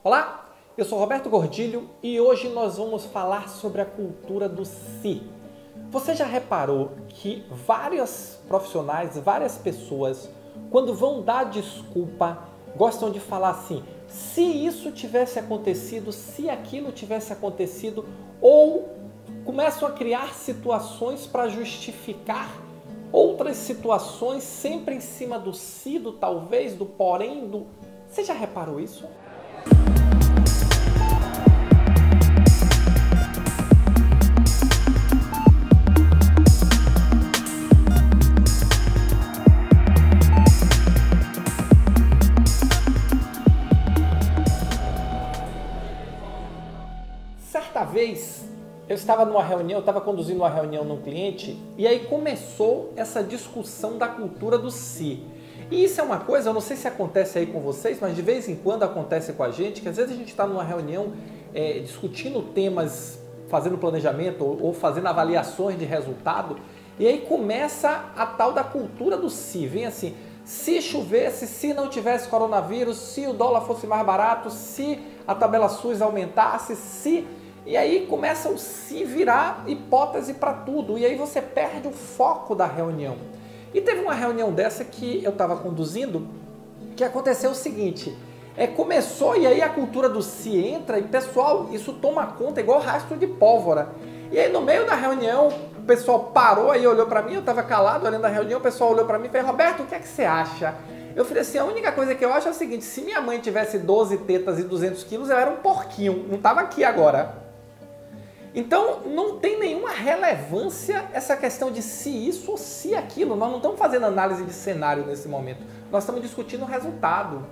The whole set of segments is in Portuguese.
Olá, eu sou Roberto Gordilho e hoje nós vamos falar sobre a cultura do se. Você já reparou que vários profissionais, várias pessoas, quando vão dar desculpa, gostam de falar assim, se isso tivesse acontecido, se aquilo tivesse acontecido, ou começam a criar situações para justificar outras situações, sempre em cima do se, do talvez, do porém, do... Você já reparou isso? Certa vez, eu estava numa reunião, eu estava conduzindo uma reunião num cliente e aí começou essa discussão da cultura do se. E isso é uma coisa, eu não sei se acontece aí com vocês, mas de vez em quando acontece com a gente, que às vezes a gente está numa reunião discutindo temas, fazendo planejamento ou fazendo avaliações de resultado, e aí começa a tal da cultura do se. Vem assim, se chovesse, se não tivesse coronavírus, se o dólar fosse mais barato, se a tabela SUS aumentasse, se... E aí começa o se virar hipótese para tudo, e aí você perde o foco da reunião. E teve uma reunião dessa que eu estava conduzindo, que aconteceu o seguinte, começou e aí a cultura do se entra e pessoal, isso toma conta igual rastro de pólvora. E aí no meio da reunião, o pessoal parou aí, olhou para mim, eu estava calado olhando a reunião, o pessoal olhou para mim e falou, Roberto, o que é que você acha? Eu falei assim, a única coisa que eu acho é o seguinte, se minha mãe tivesse 12 tetas e 200 quilos, eu era um porquinho, não estava aqui agora. Então, não tem nenhuma relevância essa questão de se isso ou se aquilo. Nós não estamos fazendo análise de cenário nesse momento. Nós estamos discutindo o resultado.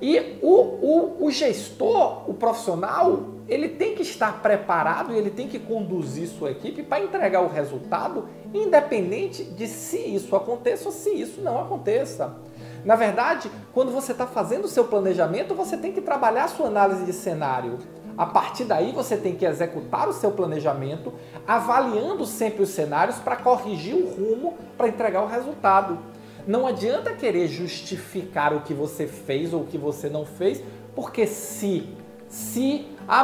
E o gestor, o profissional, ele tem que estar preparado e ele tem que conduzir sua equipe para entregar o resultado, independente de se isso aconteça ou se isso não aconteça. Na verdade, quando você está fazendo o seu planejamento, você tem que trabalhar a sua análise de cenário. A partir daí você tem que executar o seu planejamento, avaliando sempre os cenários para corrigir o rumo, para entregar o resultado. Não adianta querer justificar o que você fez ou o que você não fez, porque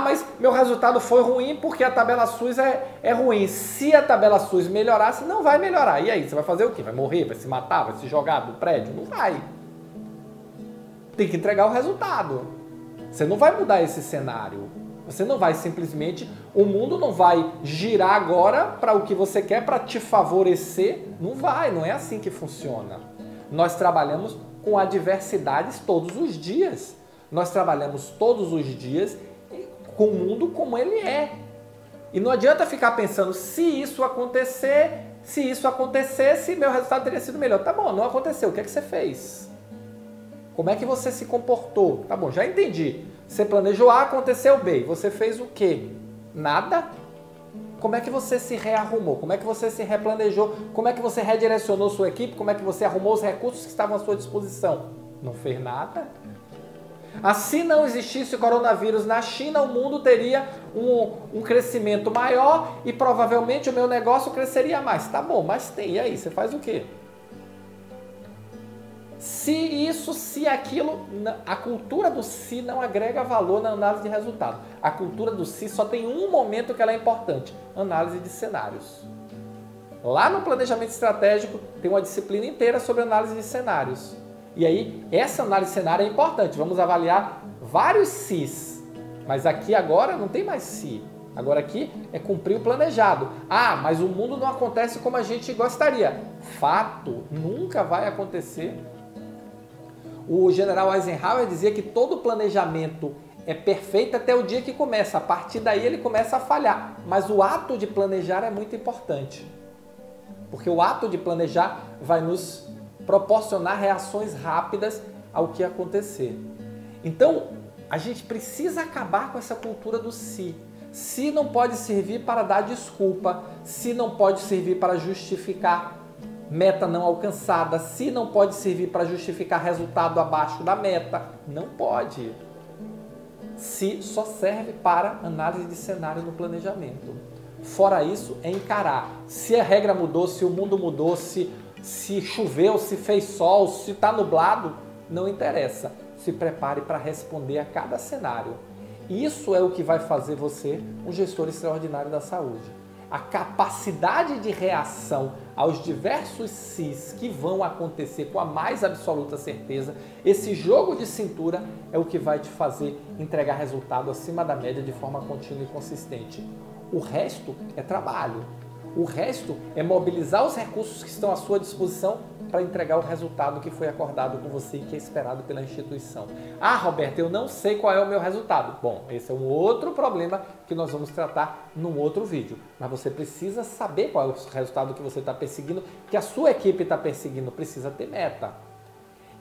mas meu resultado foi ruim porque a tabela SUS é ruim. Se a tabela SUS melhorasse, não vai melhorar. E aí, você vai fazer o quê? Vai morrer? Vai se matar? Vai se jogar do prédio? Não vai. Tem que entregar o resultado. Você não vai mudar esse cenário. Você não vai simplesmente, o mundo não vai girar agora para o que você quer, para te favorecer. Não vai, não é assim que funciona. Nós trabalhamos com adversidades todos os dias. Nós trabalhamos todos os dias com o mundo como ele é. E não adianta ficar pensando, se isso acontecesse, meu resultado teria sido melhor. Tá bom, não aconteceu, o que é que você fez? Como é que você se comportou? Tá bom, já entendi. Você planejou A, aconteceu B. Você fez o quê? Nada? Como é que você se rearrumou? Como é que você se replanejou? Como é que você redirecionou sua equipe? Como é que você arrumou os recursos que estavam à sua disposição? Não fez nada? Se não existisse o coronavírus na China, o mundo teria um crescimento maior e provavelmente o meu negócio cresceria mais. Tá bom, mas tem. E aí, você faz o quê? Se isso, se aquilo, a cultura do se não agrega valor na análise de resultado. A cultura do se só tem um momento que ela é importante, análise de cenários. Lá no planejamento estratégico tem uma disciplina inteira sobre análise de cenários. E aí, essa análise de cenário é importante, vamos avaliar vários se's. Mas aqui agora não tem mais se. Agora aqui é cumprir o planejado. Mas o mundo não acontece como a gente gostaria. Fato, nunca vai acontecer. O general Eisenhower dizia que todo planejamento é perfeito até o dia que começa. A partir daí ele começa a falhar. Mas o ato de planejar é muito importante. Porque o ato de planejar vai nos proporcionar reações rápidas ao que acontecer. Então, a gente precisa acabar com essa cultura do se. Se não pode servir para dar desculpa, se não pode servir para justificar meta não alcançada, se não pode servir para justificar resultado abaixo da meta, não pode. Se só serve para análise de cenário no planejamento. Fora isso, é encarar. Se a regra mudou, se o mundo mudou, se choveu, se fez sol, se está nublado, não interessa. se prepare para responder a cada cenário. Isso é o que vai fazer você um gestor extraordinário da saúde. A capacidade de reação aos diversos SIs que vão acontecer com a mais absoluta certeza, esse jogo de cintura é o que vai te fazer entregar resultado acima da média de forma contínua e consistente. O resto é trabalho. O resto é mobilizar os recursos que estão à sua disposição para entregar o resultado que foi acordado com você e que é esperado pela instituição. Ah, Roberto, eu não sei qual é o meu resultado. Bom, esse é um outro problema que nós vamos tratar num outro vídeo. Mas você precisa saber qual é o resultado que você está perseguindo, que a sua equipe está perseguindo. Precisa ter meta.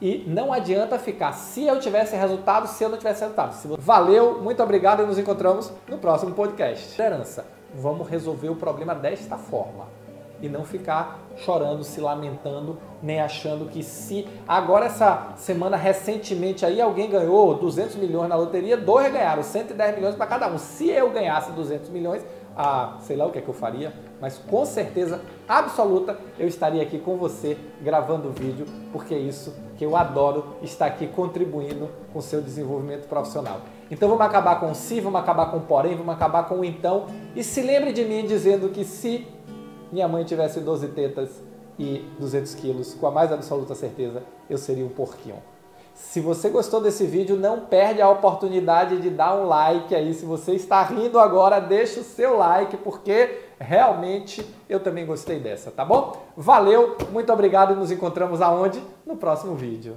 E não adianta ficar se eu tivesse resultado, se eu não tivesse resultado. Valeu, muito obrigado e nos encontramos no próximo podcast. Liderança, vamos resolver o problema desta forma. E não ficar chorando, se lamentando, nem achando que se... Agora essa semana, recentemente, aí alguém ganhou 200 milhões na loteria, 2 ganharam, 110 milhões para cada um. Se eu ganhasse 200 milhões, sei lá o que é que eu faria, mas com certeza absoluta eu estaria aqui com você gravando vídeo, porque é isso que eu adoro, estar aqui contribuindo com o seu desenvolvimento profissional. Então vamos acabar com o se, vamos acabar com o porém, vamos acabar com o então, e se lembre de mim dizendo que se minha mãe tivesse 12 tetas e 200 quilos, com a mais absoluta certeza, eu seria um porquinho. Se você gostou desse vídeo, não perde a oportunidade de dar um like aí. Se você está rindo agora, deixa o seu like, porque realmente eu também gostei dessa, tá bom? Valeu, muito obrigado e nos encontramos aonde? No próximo vídeo.